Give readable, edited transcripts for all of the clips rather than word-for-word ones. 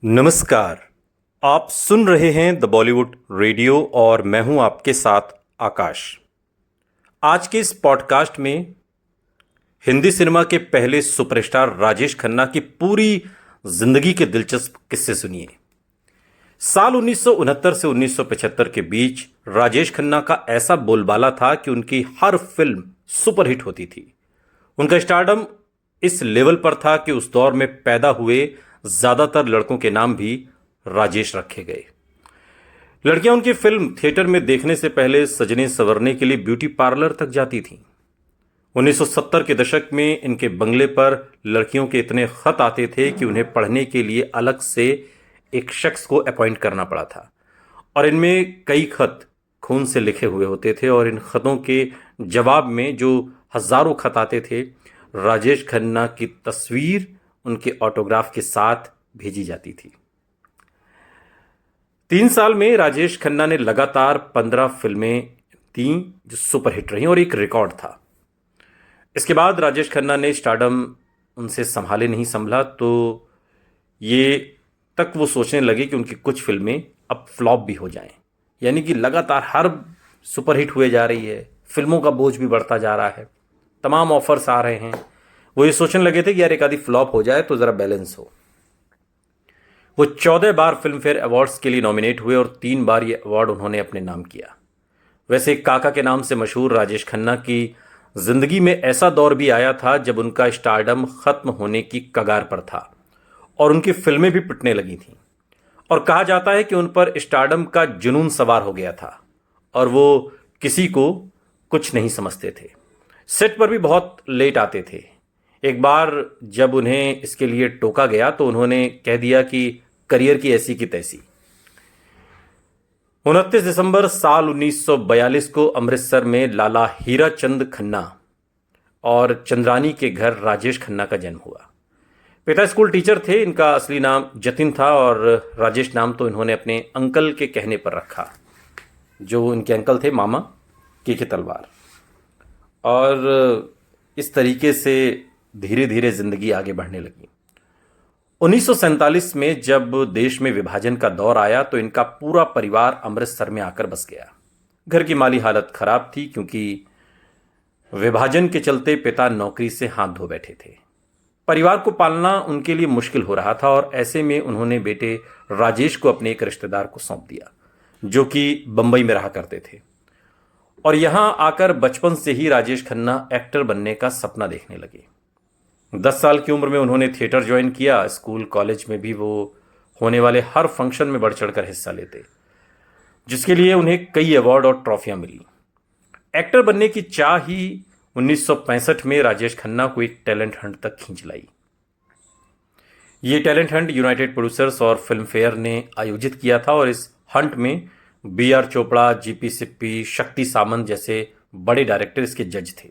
नमस्कार। आप सुन रहे हैं द बॉलीवुड रेडियो और मैं हूं आपके साथ आकाश। आज के इस पॉडकास्ट में हिंदी सिनेमा के पहले सुपरस्टार राजेश खन्ना की पूरी जिंदगी के दिलचस्प किस्से सुनिए। साल 1969 से 1975 के बीच राजेश खन्ना का ऐसा बोलबाला था कि उनकी हर फिल्म सुपरहिट होती थी। उनका स्टारडम इस लेवल पर था कि उस दौर में पैदा हुए ज्यादातर लड़कों के नाम भी राजेश रखे गए। लड़कियां उनकी फिल्म थिएटर में देखने से पहले सजने संवरने के लिए ब्यूटी पार्लर तक जाती थीं। 1970 के दशक में इनके बंगले पर लड़कियों के इतने खत आते थे कि उन्हें पढ़ने के लिए अलग से एक शख्स को अपॉइंट करना पड़ा था और इनमें कई खत खून से लिखे हुए होते थे और इन खतों के जवाब में जो हजारों खत आते थे राजेश खन्ना की तस्वीर उनके ऑटोग्राफ के साथ भेजी जाती थी। 3 साल में राजेश खन्ना ने लगातार 15 फिल्में दी जो सुपरहिट रहीं और एक रिकॉर्ड था। इसके बाद राजेश खन्ना ने स्टारडम उनसे संभाले नहीं संभला तो ये तक वो सोचने लगे कि उनकी कुछ फिल्में अब फ्लॉप भी हो जाएं। यानी कि लगातार हर सुपरहिट हुए जा रही है, फिल्मों का बोझ भी बढ़ता जा रहा है, तमाम ऑफर्स आ रहे हैं। वो ये सोचने लगे थे कि यार एक आधी फ्लॉप हो जाए तो जरा बैलेंस हो। वो 14 बार फिल्म फेयर अवार्ड्स के लिए नॉमिनेट हुए और 3 बार ये अवार्ड उन्होंने अपने नाम किया। वैसे काका के नाम से मशहूर राजेश खन्ना की जिंदगी में ऐसा दौर भी आया था जब उनका स्टारडम खत्म होने की कगार पर था और उनकी फिल्में भी पिटने लगी थीं और कहा जाता है कि उन पर स्टारडम का जुनून सवार हो गया था और वो किसी को कुछ नहीं समझते थे। सेट पर भी बहुत लेट आते थे। एक बार जब उन्हें इसके लिए टोका गया तो उन्होंने कह दिया कि करियर की ऐसी की तैसी। 29 दिसंबर साल 1942 को अमृतसर में लाला हीरा चंद खन्ना और चंद्रानी के घर राजेश खन्ना का जन्म हुआ। पिता स्कूल टीचर थे। इनका असली नाम जतिन था और राजेश नाम तो इन्होंने अपने अंकल के कहने पर रखा, जो इनके अंकल थे मामा के तलवार। और इस तरीके से धीरे धीरे जिंदगी आगे बढ़ने लगी। 1947 में जब देश में विभाजन का दौर आया तो इनका पूरा परिवार अमृतसर में आकर बस गया। घर की माली हालत खराब थी क्योंकि विभाजन के चलते पिता नौकरी से हाथ धो बैठे थे। परिवार को पालना उनके लिए मुश्किल हो रहा था और ऐसे में उन्होंने बेटे राजेश को अपने एक रिश्तेदार को सौंप दिया जो कि बंबई में रहा करते थे। और यहां आकर बचपन से ही राजेश खन्ना एक्टर बनने का सपना देखने लगे। 10 साल की उम्र में उन्होंने थिएटर ज्वाइन किया। स्कूल कॉलेज में भी वो होने वाले हर फंक्शन में बढ़ चढ़कर हिस्सा लेते, जिसके लिए उन्हें कई अवार्ड और ट्रॉफियां मिली। एक्टर बनने की चाह ही 1965 में राजेश खन्ना को एक टैलेंट हंट तक खींच लाई। ये टैलेंट हंट यूनाइटेड प्रोड्यूसर्स और फिल्म फेयर ने आयोजित किया था और इस हंट में B.R. चोपड़ा, G.P. सिप्पी, शक्ति सामंत जैसे बड़े डायरेक्टर इसके जज थे।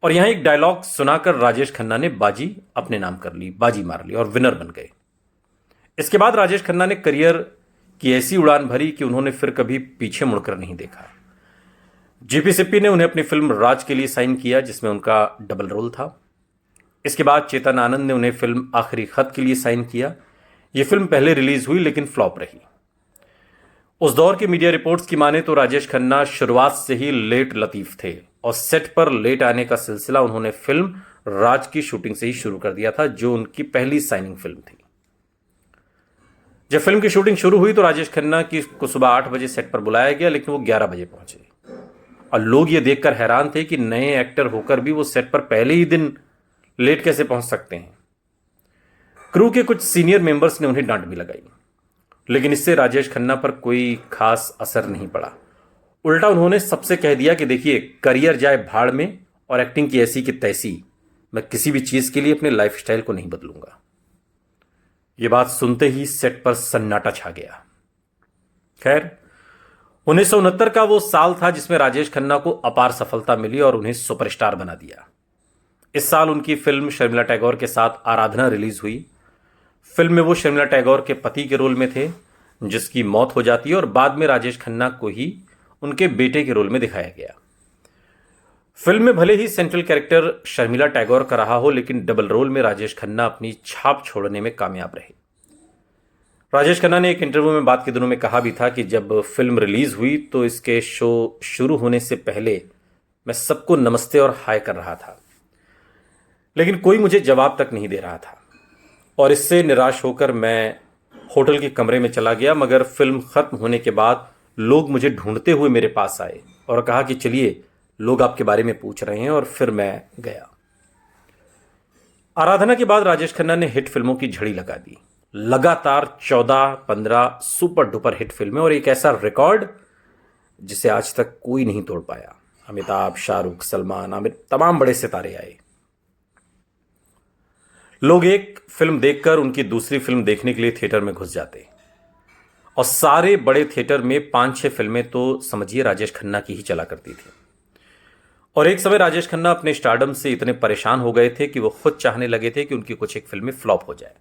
और यहां एक डायलॉग सुनाकर राजेश खन्ना ने बाजी अपने नाम कर ली, बाजी मार ली और विनर बन गए। इसके बाद राजेश खन्ना ने करियर की ऐसी उड़ान भरी कि उन्होंने फिर कभी पीछे मुड़कर नहीं देखा। G.P. सिप्पी ने उन्हें अपनी फिल्म राज के लिए साइन किया जिसमें उनका डबल रोल था। इसके बाद चेतन आनंद ने उन्हें फिल्म आखिरी खत के लिए साइन किया। यह फिल्म पहले रिलीज हुई लेकिन फ्लॉप रही। उस दौर की मीडिया रिपोर्ट्स की माने तो राजेश खन्ना शुरुआत से ही लेट लतीफ थे और सेट पर लेट आने का सिलसिला उन्होंने फिल्म राज की शूटिंग से ही शुरू कर दिया था, जो उनकी पहली साइनिंग फिल्म थी। जब फिल्म की शूटिंग शुरू हुई तो राजेश खन्ना को सुबह 8 बजे सेट पर बुलाया गया, लेकिन वो 11 बजे पहुंचे और लोग ये देखकर हैरान थे कि नए एक्टर होकर भी वो सेट पर पहले ही दिन लेट कैसे पहुंच सकते हैं। क्रू के कुछ सीनियर मेंबर्स ने उन्हें डांट भी लगाई, लेकिन इससे राजेश खन्ना पर कोई खास असर नहीं पड़ा। उल्टा उन्होंने सबसे कह दिया कि देखिए, करियर जाए भाड़ में और एक्टिंग की ऐसी कि तैसी, मैं किसी भी चीज के लिए अपने लाइफस्टाइल को नहीं बदलूंगा। यह बात सुनते ही सेट पर सन्नाटा छा गया। खैर, 1969 का वो साल था जिसमें राजेश खन्ना को अपार सफलता मिली और उन्हें सुपरस्टार बना दिया। इस साल उनकी फिल्म शर्मिला टैगोर के साथ आराधना रिलीज हुई। फिल्म में वो शर्मिला टैगोर के पति के रोल में थे जिसकी मौत हो जाती है और बाद में राजेश खन्ना को ही उनके बेटे के रोल में दिखाया गया। फिल्म में भले ही सेंट्रल कैरेक्टर शर्मिला टैगोर का रहा हो, लेकिन डबल रोल में राजेश खन्ना अपनी छाप छोड़ने में कामयाब रहे। राजेश खन्ना ने एक इंटरव्यू में बात के दिनों में कहा भी था कि जब फिल्म रिलीज हुई तो इसके शो शुरू होने से पहले मैं सबको नमस्ते और हाय कर रहा था, लेकिन कोई मुझे जवाब तक नहीं दे रहा था और इससे निराश होकर मैं होटल के कमरे में चला गया। मगर फिल्म खत्म होने के बाद लोग मुझे ढूंढते हुए मेरे पास आए और कहा कि चलिए, लोग आपके बारे में पूछ रहे हैं, और फिर मैं गया। आराधना के बाद राजेश खन्ना ने हिट फिल्मों की झड़ी लगा दी। लगातार 14-15 सुपर डुपर हिट फिल्में और एक ऐसा रिकॉर्ड जिसे आज तक कोई नहीं तोड़ पाया। अमिताभ, शाहरुख, सलमान, आमिर, तमाम बड़े सितारे आए। लोग एक फिल्म देखकर उनकी दूसरी फिल्म देखने के लिए थिएटर में घुस जाते और सारे बड़े थिएटर में 5-6 फिल्में तो समझिए राजेश खन्ना की ही चला करती थी। और एक समय राजेश खन्ना अपने स्टारडम से इतने परेशान हो गए थे कि वो खुद चाहने लगे थे कि उनकी कुछ एक फिल्में फ्लॉप हो जाए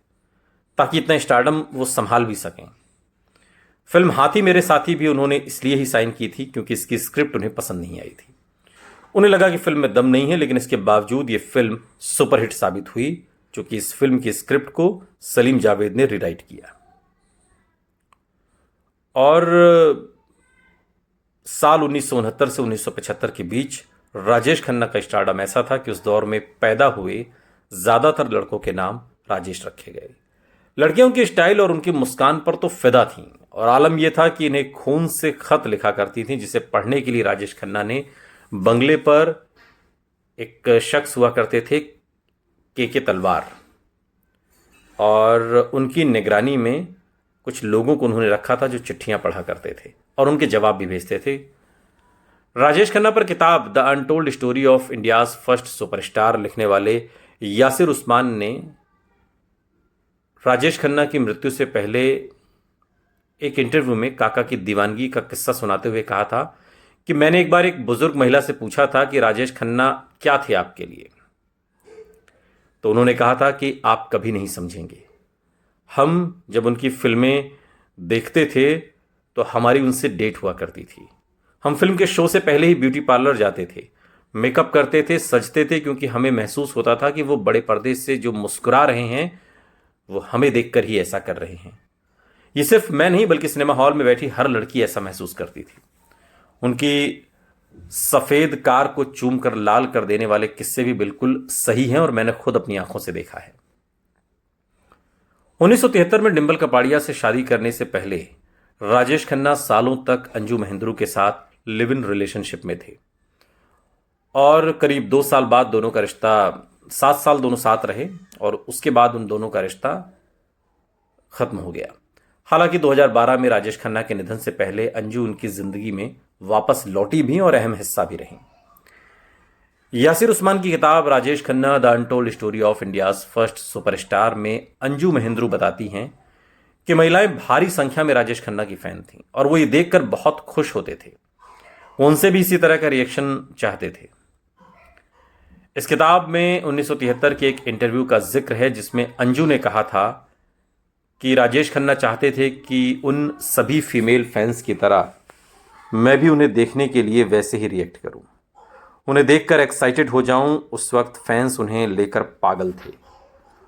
ताकि इतना स्टारडम वो संभाल भी सकें। फिल्म हाथी मेरे साथी भी उन्होंने इसलिए ही साइन की थी क्योंकि इसकी स्क्रिप्ट उन्हें पसंद नहीं आई थी। उन्हें लगा कि फिल्म में दम नहीं है, लेकिन इसके बावजूद ये फिल्म सुपरहिट साबित हुई, क्योंकि इस फिल्म की स्क्रिप्ट को सलीम जावेद ने रीराइट किया। और साल 1969 से 1975 के बीच राजेश खन्ना का स्टारडम ऐसा था कि उस दौर में पैदा हुए ज्यादातर लड़कों के नाम राजेश रखे गए। लड़कियां उनके स्टाइल और उनकी मुस्कान पर तो फिदा थीं, और आलम यह था कि इन्हें खून से खत लिखा करती थीं, जिसे पढ़ने के लिए राजेश खन्ना ने बंगले पर एक शख्स हुआ करते थे के तलवार, और उनकी निगरानी में कुछ लोगों को उन्होंने रखा था जो चिट्ठियां पढ़ा करते थे और उनके जवाब भी भेजते थे। राजेश खन्ना पर किताब the untold story of India's first superstar लिखने वाले यासिर उस्मान ने राजेश खन्ना की मृत्यु से पहले एक इंटरव्यू में काका की दीवानगी का किस्सा सुनाते हुए कहा था कि मैंने एक बार एक बुजुर्ग महिला से पूछा था कि राजेश खन्ना क्या थे आपके लिए, तो उन्होंने कहा था कि आप कभी नहीं समझेंगे। हम जब उनकी फिल्में देखते थे तो हमारी उनसे डेट हुआ करती थी। हम फिल्म के शो से पहले ही ब्यूटी पार्लर जाते थे, मेकअप करते थे, सजते थे, क्योंकि हमें महसूस होता था कि वो बड़े पर्दे से जो मुस्कुरा रहे हैं वो हमें देखकर ही ऐसा कर रहे हैं। ये सिर्फ मैं नहीं बल्कि सिनेमा हॉल में बैठी हर लड़की ऐसा महसूस करती थी। उनकी सफेद कार को चूम कर लाल कर देने वाले किस्से भी बिल्कुल सही हैं और मैंने खुद अपनी आंखों से देखा है। 1973 में डिंपल कपाड़िया से शादी करने से पहले राजेश खन्ना सालों तक अंजू महेंद्रू के साथ लिव इन रिलेशनशिप में थे और करीब 2 साल बाद दोनों का रिश्ता, 7 साल दोनों साथ रहे और उसके बाद उन दोनों का रिश्ता खत्म हो गया। हालांकि 2012 में राजेश खन्ना के निधन से पहले अंजू उनकी जिंदगी में वापस लौटी भी और अहम हिस्सा भी रही। यासिर उस्मान की किताब Rajesh Khanna the untold story of India's first superstar में अंजू महेंद्रू बताती हैं कि महिलाएं भारी संख्या में राजेश खन्ना की फैन थीं और वो ये देखकर बहुत खुश होते थे। वो उनसे भी इसी तरह का रिएक्शन चाहते थे। इस किताब में 1973 के एक इंटरव्यू का जिक्र है जिसमें अंजू ने कहा था कि राजेश खन्ना चाहते थे कि उन सभी फीमेल फैंस की तरह मैं भी उन्हें देखने के लिए वैसे ही रिएक्ट करूं, उन्हें देखकर एक्साइटेड हो जाऊं। उस वक्त फैंस उन्हें लेकर पागल थे,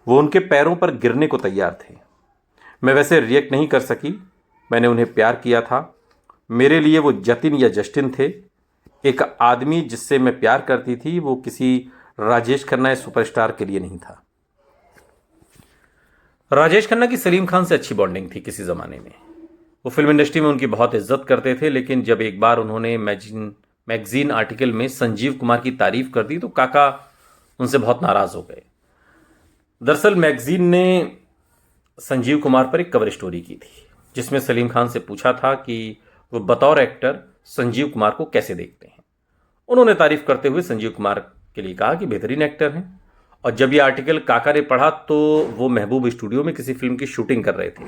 वो उनके पैरों पर गिरने को तैयार थे। मैं वैसे रिएक्ट नहीं कर सकी, मैंने उन्हें प्यार किया था। मेरे लिए वो जतिन या जस्टिन थे। एक आदमी जिससे मैं प्यार करती थी वो किसी राजेश खन्ना या सुपरस्टार के लिए नहीं था। राजेश खन्ना की सलीम खान से अच्छी बॉन्डिंग थी किसी ज़माने में। वो फिल्म इंडस्ट्री में उनकी बहुत इज्जत करते थे, लेकिन जब एक बार उन्होंने मैगजीन आर्टिकल में संजीव कुमार की तारीफ कर दी तो काका उनसे बहुत नाराज हो गए। दरअसल मैगजीन ने संजीव कुमार पर एक कवर स्टोरी की थी जिसमें सलीम खान से पूछा था कि वो बतौर एक्टर संजीव कुमार को कैसे देखते हैं। उन्होंने तारीफ करते हुए संजीव कुमार के लिए कहा कि बेहतरीन एक्टर हैं। और जब ये आर्टिकल काका ने पढ़ा तो वो महबूब स्टूडियो में किसी फिल्म की शूटिंग कर रहे थे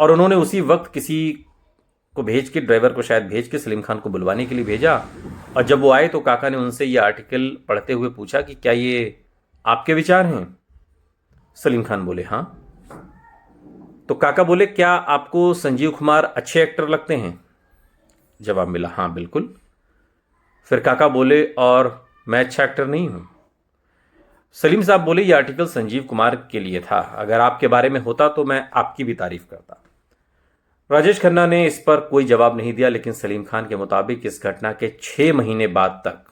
और उन्होंने उसी वक्त किसी को भेज के, ड्राइवर को शायद भेज के सलीम खान को बुलवाने के लिए भेजा। और जब वो आए तो काका ने उनसे ये आर्टिकल पढ़ते हुए पूछा कि क्या ये आपके विचार हैं? सलीम खान बोले हाँ। तो काका बोले क्या आपको संजीव कुमार अच्छे एक्टर लगते हैं? जवाब मिला हाँ बिल्कुल। फिर काका बोले और मैं अच्छा एक्टर नहीं हूं? सलीम साहब बोले, ये आर्टिकल संजीव कुमार के लिए था, अगर आपके बारे में होता तो मैं आपकी भी तारीफ करता। राजेश खन्ना ने इस पर कोई जवाब नहीं दिया, लेकिन सलीम खान के मुताबिक इस घटना के 6 महीने बाद तक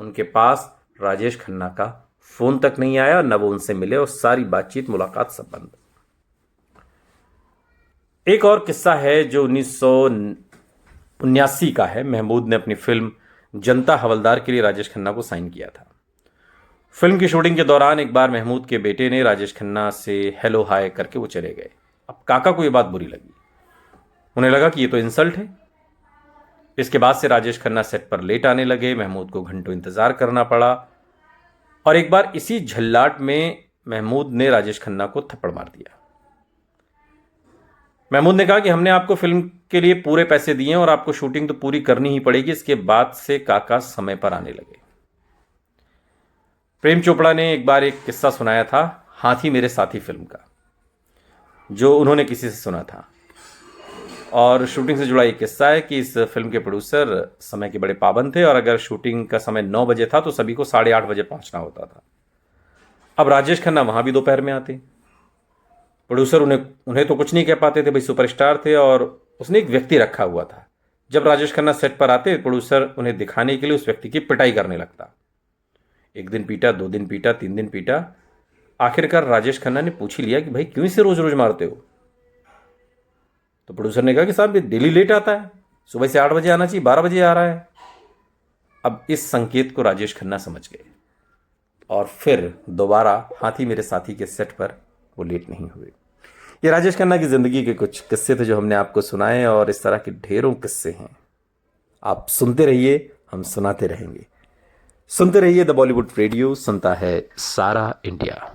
उनके पास राजेश खन्ना का फोन तक नहीं आया, न वो उनसे मिले, और सारी बातचीत मुलाकात सब बंद। एक और किस्सा है जो 1979 का है। महमूद ने अपनी फिल्म जनता हवलदार के लिए राजेश खन्ना को साइन किया था। फिल्म की शूटिंग के दौरान एक बार महमूद के बेटे ने राजेश खन्ना से हेलो हाय करके वो चले गए। अब काका को ये बात बुरी लगी, उन्हें लगा कि ये तो इंसल्ट है। इसके बाद से राजेश खन्ना सेट पर लेट आने लगे, महमूद को घंटों इंतजार करना पड़ा, और एक बार इसी झल्लाट में महमूद ने राजेश खन्ना को थप्पड़ मार दिया। महमूद ने कहा कि हमने आपको फिल्म के लिए पूरे पैसे दिए और आपको शूटिंग तो पूरी करनी ही पड़ेगी। इसके बाद से काका समय पर आने लगे। प्रेम चोपड़ा ने एक बार एक किस्सा सुनाया था, हाथी मेरे साथी फिल्म का, जो उन्होंने किसी से सुना था, और शूटिंग से जुड़ा एक किस्सा है कि इस फिल्म के प्रोड्यूसर समय के बड़े पाबंद थे, और अगर शूटिंग का समय 9 बजे था तो सभी को 8:30 बजे पहुंचना होता था। अब राजेश खन्ना वहां भी दोपहर में आते। प्रोड्यूसर उन्हें तो कुछ नहीं कह पाते थे, भाई सुपरस्टार थे, और उसने एक व्यक्ति रखा हुआ था। जब राजेश खन्ना सेट पर आते, प्रोड्यूसर उन्हें दिखाने के लिए उस व्यक्ति की पिटाई करने लगता। 1 दिन पीटा, 2 दिन पीटा, 3 दिन पीटा। आखिरकार राजेश खन्ना ने पूछ ही लिया कि भाई क्यों इसे रोज रोज मारते हो? तो प्रोड्यूसर ने कहा कि साहब ये डेली लेट आता है, सुबह से 8 बजे आना चाहिए, 12 बजे आ रहा है। अब इस संकेत को राजेश खन्ना समझ गए, और फिर दोबारा हाथी मेरे साथी के सेट पर वो लेट नहीं हुए। ये राजेश खन्ना की जिंदगी के कुछ किस्से थे जो हमने आपको सुनाए, और इस तरह के ढेरों किस्से हैं। आप सुनते रहिए, हम सुनाते रहेंगे। सुनते रहिए द बॉलीवुड रेडियो, सुनता है सारा इंडिया।